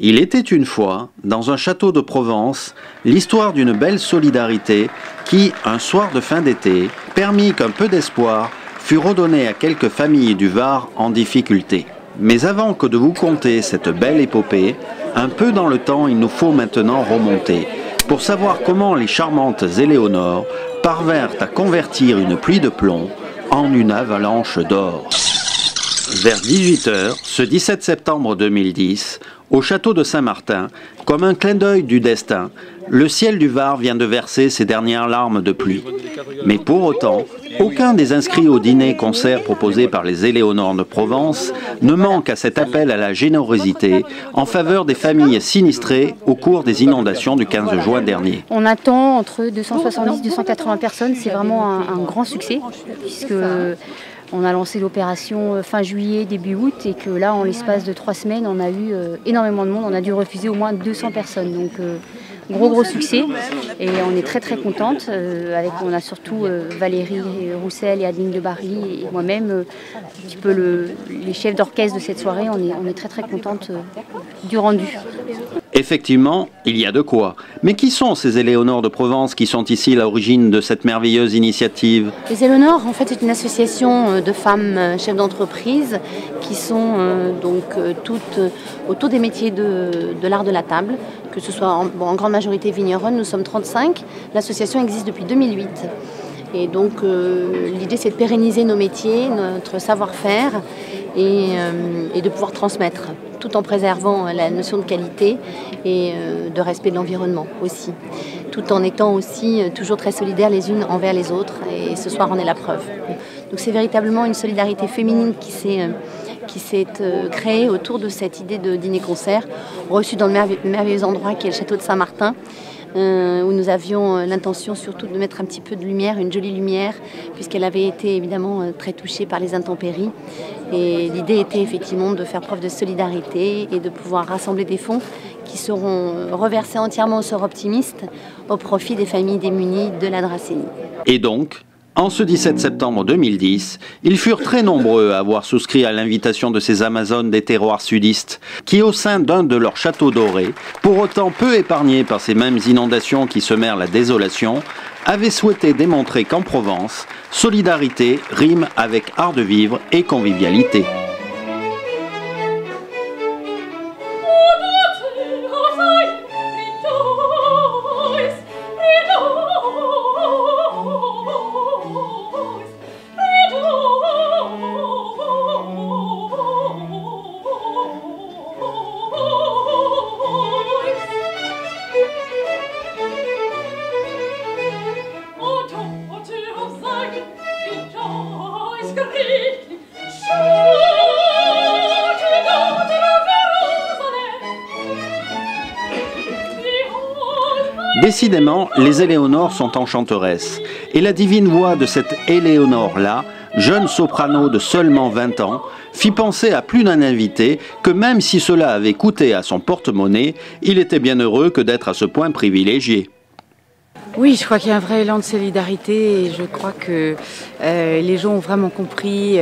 Il était une fois, dans un château de Provence, l'histoire d'une belle solidarité qui, un soir de fin d'été, permit qu'un peu d'espoir fut redonné à quelques familles du Var en difficulté. Mais avant que de vous conter cette belle épopée, un peu dans le temps, il nous faut maintenant remonter pour savoir comment les charmantes Éléonore parvinrent à convertir une pluie de plomb en une avalanche d'or. Vers 18 h, ce 17 septembre 2010, au château de Saint-Martin, comme un clin d'œil du destin, le ciel du Var vient de verser ses dernières larmes de pluie. Mais pour autant, aucun des inscrits au dîner-concert proposé par les Éléonores de Provence ne manque à cet appel à la générosité en faveur des familles sinistrées au cours des inondations du 15 juin dernier. On attend entre 270 et 280 personnes, c'est vraiment un grand succès, puisque on a lancé l'opération fin juillet, début août, et que là, en l'espace de 3 semaines, on a eu énormément de monde. On a dû refuser au moins 200 personnes. Donc, gros succès. Et on est très contente. On a surtout Valérie Roussel et Adeline de Barry et moi-même, un petit peu les chefs d'orchestre de cette soirée. On est très contente du rendu. Effectivement, il y a de quoi. Mais qui sont ces Éléonores de Provence qui sont ici à l'origine de cette merveilleuse initiative? Les Éléonores, en fait, c'est une association de femmes chefs d'entreprise qui sont toutes autour des métiers de l'art de la table, que ce soit en grande majorité vigneronnes. Nous sommes 35. L'association existe depuis 2008. Et donc, l'idée, c'est de pérenniser nos métiers, notre savoir-faire et de pouvoir transmettre, tout en préservant la notion de qualité et de respect de l'environnement aussi, tout en étant aussi toujours très solidaires les unes envers les autres, et ce soir en est la preuve. Donc c'est véritablement une solidarité féminine qui s'est créée autour de cette idée de dîner-concert, reçue dans le merveilleux endroit qui est le château de Saint-Martin, où nous avions l'intention surtout de mettre un petit peu de lumière, une jolie lumière, puisqu'elle avait été évidemment très touchée par les intempéries. Et l'idée était effectivement de faire preuve de solidarité et de pouvoir rassembler des fonds qui seront reversés entièrement au Sort Optimiste au profit des familles démunies de la Dracénie. Et donc, en ce 17 septembre 2010, ils furent très nombreux à avoir souscrit à l'invitation de ces Amazones des terroirs sudistes, qui au sein d'un de leurs châteaux dorés, pour autant peu épargnés par ces mêmes inondations qui semèrent la désolation, avaient souhaité démontrer qu'en Provence, solidarité rime avec art de vivre et convivialité. Décidément, les Éléonores sont enchanteresses. Et la divine voix de cette Éléonore-là, jeune soprano de seulement 20 ans, fit penser à plus d'un invité que même si cela avait coûté à son porte-monnaie, il était bien heureux que d'être à ce point privilégié. Oui, je crois qu'il y a un vrai élan de solidarité et je crois que les gens ont vraiment compris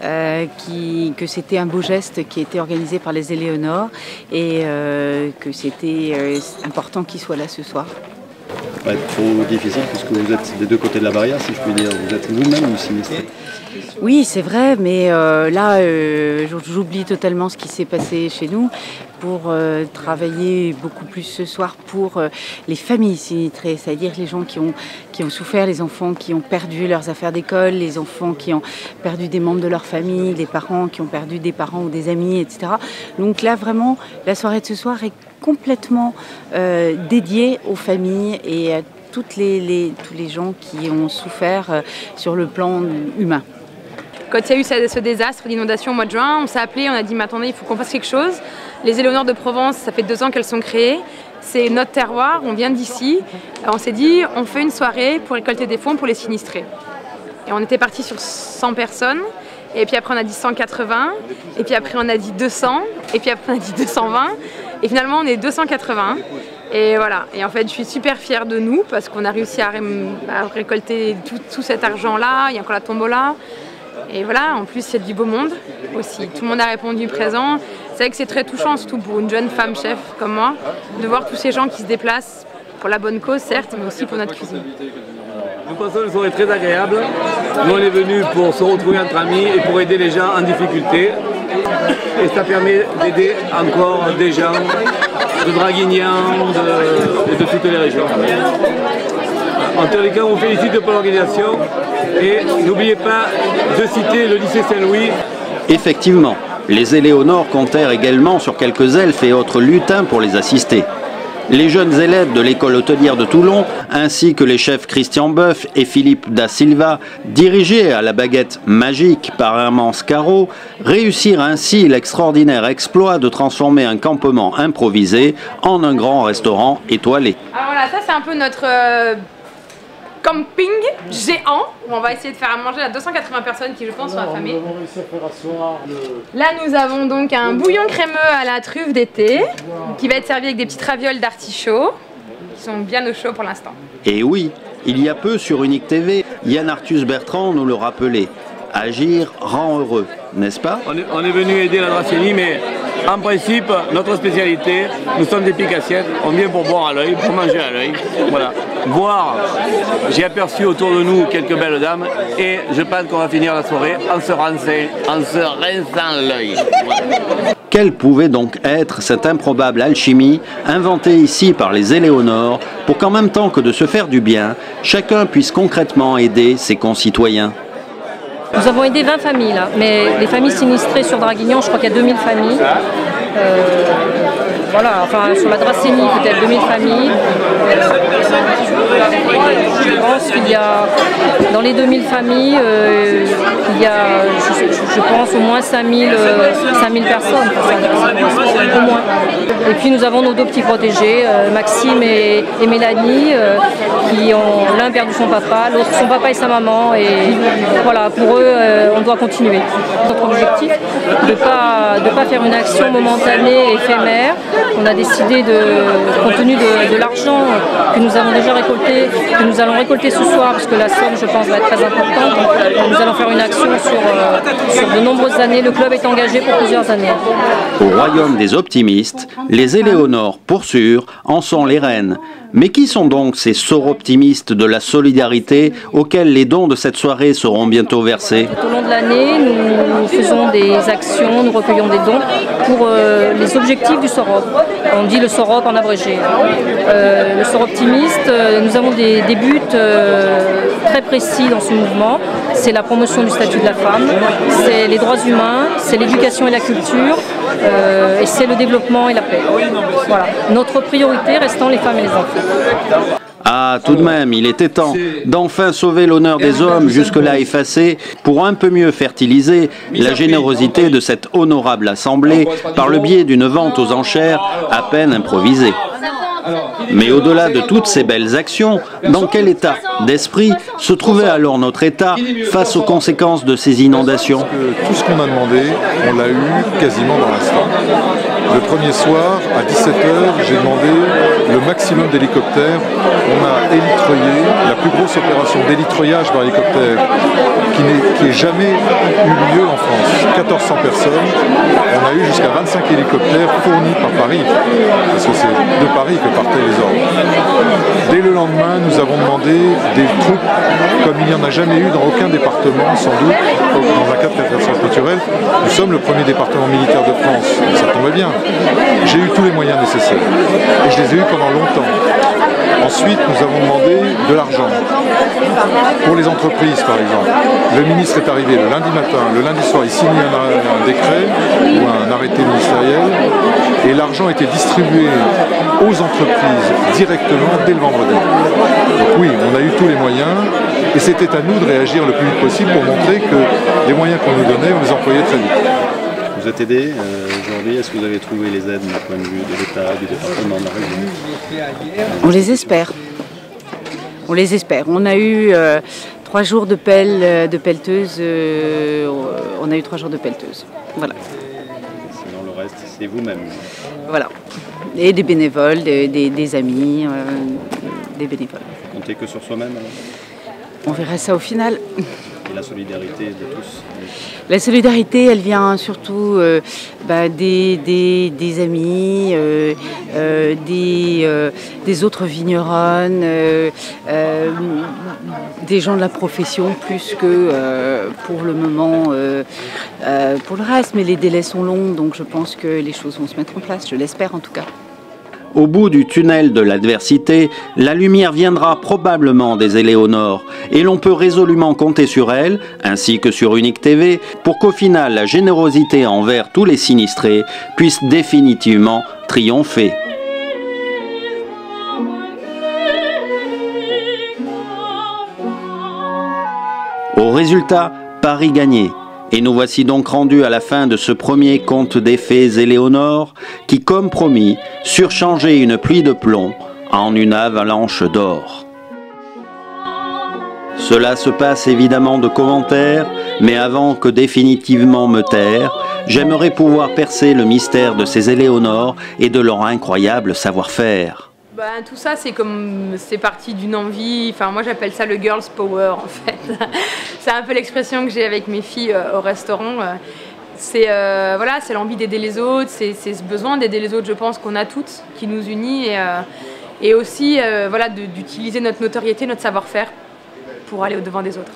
que c'était un beau geste qui était organisé par les Éléonores et que c'était important qu'ils soient là ce soir. Pas trop difficile puisque vous êtes des deux côtés de la barrière, si je puis dire. Vous êtes vous-même sinistré. Oui, c'est vrai, mais là, j'oublie totalement ce qui s'est passé chez nous pour travailler beaucoup plus ce soir pour les familles sinistrées, c'est-à-dire les gens qui ont souffert, les enfants qui ont perdu leurs affaires d'école, les enfants qui ont perdu des membres de leur famille, les parents qui ont perdu des parents ou des amis, etc. Donc là, vraiment, la soirée de ce soir est complètement dédiée aux familles et à tous les gens qui ont souffert sur le plan humain. Quand il y a eu ce désastre d'inondation au mois de juin, on s'est appelé, on a dit mais attendez, il faut qu'on fasse quelque chose. Les Éléonores de Provence, ça fait 2 ans qu'elles sont créées. C'est notre terroir, on vient d'ici. On s'est dit, on fait une soirée pour récolter des fonds pour les sinistrés. Et on était parti sur 100 personnes. Et puis après on a dit 180. Et puis après on a dit 200. Et puis après on a dit 220. Et finalement on est 280. Et voilà. Et en fait je suis super fière de nous parce qu'on a réussi à récolter tout cet argent-là. Il y a encore la tombola. Et voilà, en plus il y a du beau monde aussi. Tout le monde a répondu présent. C'est vrai que c'est très touchant, surtout pour une jeune femme chef comme moi, de voir tous ces gens qui se déplacent pour la bonne cause, certes, mais aussi pour notre cuisine. Nous pensons une soirée très agréable. Nous, on est venus pour se retrouver entre amis et pour aider les gens en difficulté. Et ça permet d'aider encore des gens de Draguignan, de toutes les régions. En tous les cas, on vous félicite pour l'organisation et n'oubliez pas de citer le lycée Saint-Louis. Effectivement, les Éléonores comptèrent également sur quelques elfes et autres lutins pour les assister. Les jeunes élèves de l'école hôtelière de Toulon, ainsi que les chefs Christian Boeuf et Philippe da Silva, dirigés à la baguette magique par Herman Scarro, réussirent ainsi l'extraordinaire exploit de transformer un campement improvisé en un grand restaurant étoilé. Alors voilà, ça c'est un peu notre camping géant où on va essayer de faire à manger à 280 personnes qui, je pense, sont affamées. Là, nous avons donc un bouillon crémeux à la truffe d'été qui va être servi avec des petites ravioles d'artichaut qui sont bien au chaud pour l'instant. Et oui, il y a peu sur Unique TV, Yann Arthus Bertrand nous le rappelait. Agir rend heureux, n'est-ce pas? On est venu aider la Dracénie, mais en principe, notre spécialité, nous sommes des piques-assiettes. On vient pour boire à l'œil, pour manger à l'œil. Voilà. Boire, j'ai aperçu autour de nous quelques belles dames et je pense qu'on va finir la soirée en se rinçant l'œil. Voilà. Quelle pouvait donc être cette improbable alchimie inventée ici par les Éléonores pour qu'en même temps que de se faire du bien, chacun puisse concrètement aider ses concitoyens? Nous avons aidé 20 familles là, mais les familles sinistrées sur Draguignan, je crois qu'il y a 2000 familles. Voilà, enfin sur la Dracénie peut-être 2000 familles. Je pense qu'il y a, dans les 2000 familles, il y a, je pense, au moins 5000 personnes, au moins. Et puis nous avons nos deux petits protégés, Maxime et Mélanie, qui ont l'un perdu son papa, l'autre son papa et sa maman. Et voilà, pour eux, on doit continuer. Notre objectif, de pas faire une action momentanée, éphémère. On a décidé, compte tenu de l'argent que nous avons déjà récolté, que nous allons récolter ce soir, parce que la somme, je pense, va être très importante. Nous allons faire une action sur de nombreuses années. Le club est engagé pour plusieurs années. Au royaume des optimistes, les Éléonores, pour sûr, en sont les reines. Mais qui sont donc ces soroptimistes de la solidarité auxquels les dons de cette soirée seront bientôt versés? Tout au long de l'année, nous faisons des actions, nous recueillons des dons pour les objectifs du SOROP. On dit le SOROP en abrégé. Le soroptimiste, nous avons des buts très précis dans ce mouvement. C'est la promotion du statut de la femme, c'est les droits humains, c'est l'éducation et la culture, et c'est le développement et la paix. Voilà. Notre priorité restant les femmes et les enfants. Ah, tout de même, il était temps d'enfin sauver l'honneur des hommes jusque-là effacé pour un peu mieux fertiliser la générosité de cette honorable assemblée par le biais d'une vente aux enchères à peine improvisée. Mais au-delà de toutes ces belles actions, dans quel état d'esprit se trouvait alors notre État face aux conséquences de ces inondations? Tout ce qu'on a demandé, on l'a eu quasiment dans l'instant. Le premier soir, à 17h, j'ai demandé le maximum d'hélicoptères. On a élitreillé, la plus grosse opération d'élitreillage par hélicoptère qui ait jamais eu lieu en France. 1400 personnes. On a eu jusqu'à 25 hélicoptères fournis par Paris, parce que c'est de Paris que partaient les ordres. Dès le lendemain, nous avons demandé des troupes comme il n'y en a jamais eu dans aucun département, sans doute, dans un cas de catastrophe naturelle. Nous sommes le premier département militaire de France, donc ça tombe bien. J'ai eu tous les moyens nécessaires, et je les ai eus pendant longtemps. Ensuite, nous avons demandé de l'argent. Pour les entreprises, par exemple. Le ministre est arrivé le lundi matin, le lundi soir, il signe un décret ou un arrêté ministériel, et l'argent était distribué aux entreprises directement dès le vendredi. Donc oui, on a eu tous les moyens, et c'était à nous de réagir le plus vite possible pour montrer que les moyens qu'on nous donnait, on les employait très vite. Vous êtes aidé aujourd'hui, est-ce que vous avez trouvé les aides du point de vue de l'État, du département, de la région? On les espère. On les espère. On a eu 3 jours de pelleteuse. On a eu 3 jours de pelleteuse. Voilà. Sinon le reste, c'est vous-même. Voilà. Et des bénévoles, des amis, des bénévoles. Vous comptez que sur soi-même alors? On verra ça au final. et la solidarité de tous. La solidarité, elle vient surtout des amis, des autres vigneronnes, des gens de la profession, plus que pour le moment pour le reste. Mais les délais sont longs, donc je pense que les choses vont se mettre en place, je l'espère en tout cas. Au bout du tunnel de l'adversité, la lumière viendra probablement des Éléonores et l'on peut résolument compter sur elle, ainsi que sur Unique TV, pour qu'au final la générosité envers tous les sinistrés puisse définitivement triompher. Au résultat, Paris gagné. Et nous voici donc rendus à la fin de ce premier conte des fées Éléonores qui, comme promis, surchangeait une pluie de plomb en une avalanche d'or. Cela se passe évidemment de commentaires, mais avant que définitivement me taire, j'aimerais pouvoir percer le mystère de ces Éléonores et de leur incroyable savoir-faire. Tout ça, c'est parti d'une envie, enfin moi j'appelle ça le girls power en fait. C'est un peu l'expression que j'ai avec mes filles au restaurant. C'est l'envie d'aider les autres, c'est ce besoin d'aider les autres, je pense qu'on a toutes, qui nous unit et aussi d'utiliser notre notoriété, notre savoir-faire pour aller au-devant des autres.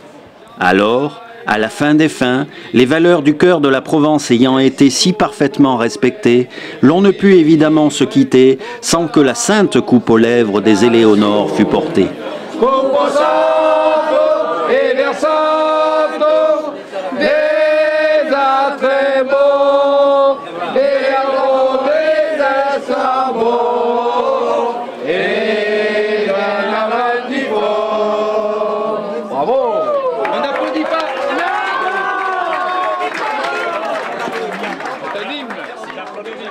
Alors, à la fin des fins, les valeurs du cœur de la Provence ayant été si parfaitement respectées, l'on ne put évidemment se quitter sans que la sainte coupe aux lèvres des Éléonores fût portée. Merci d'applaudir.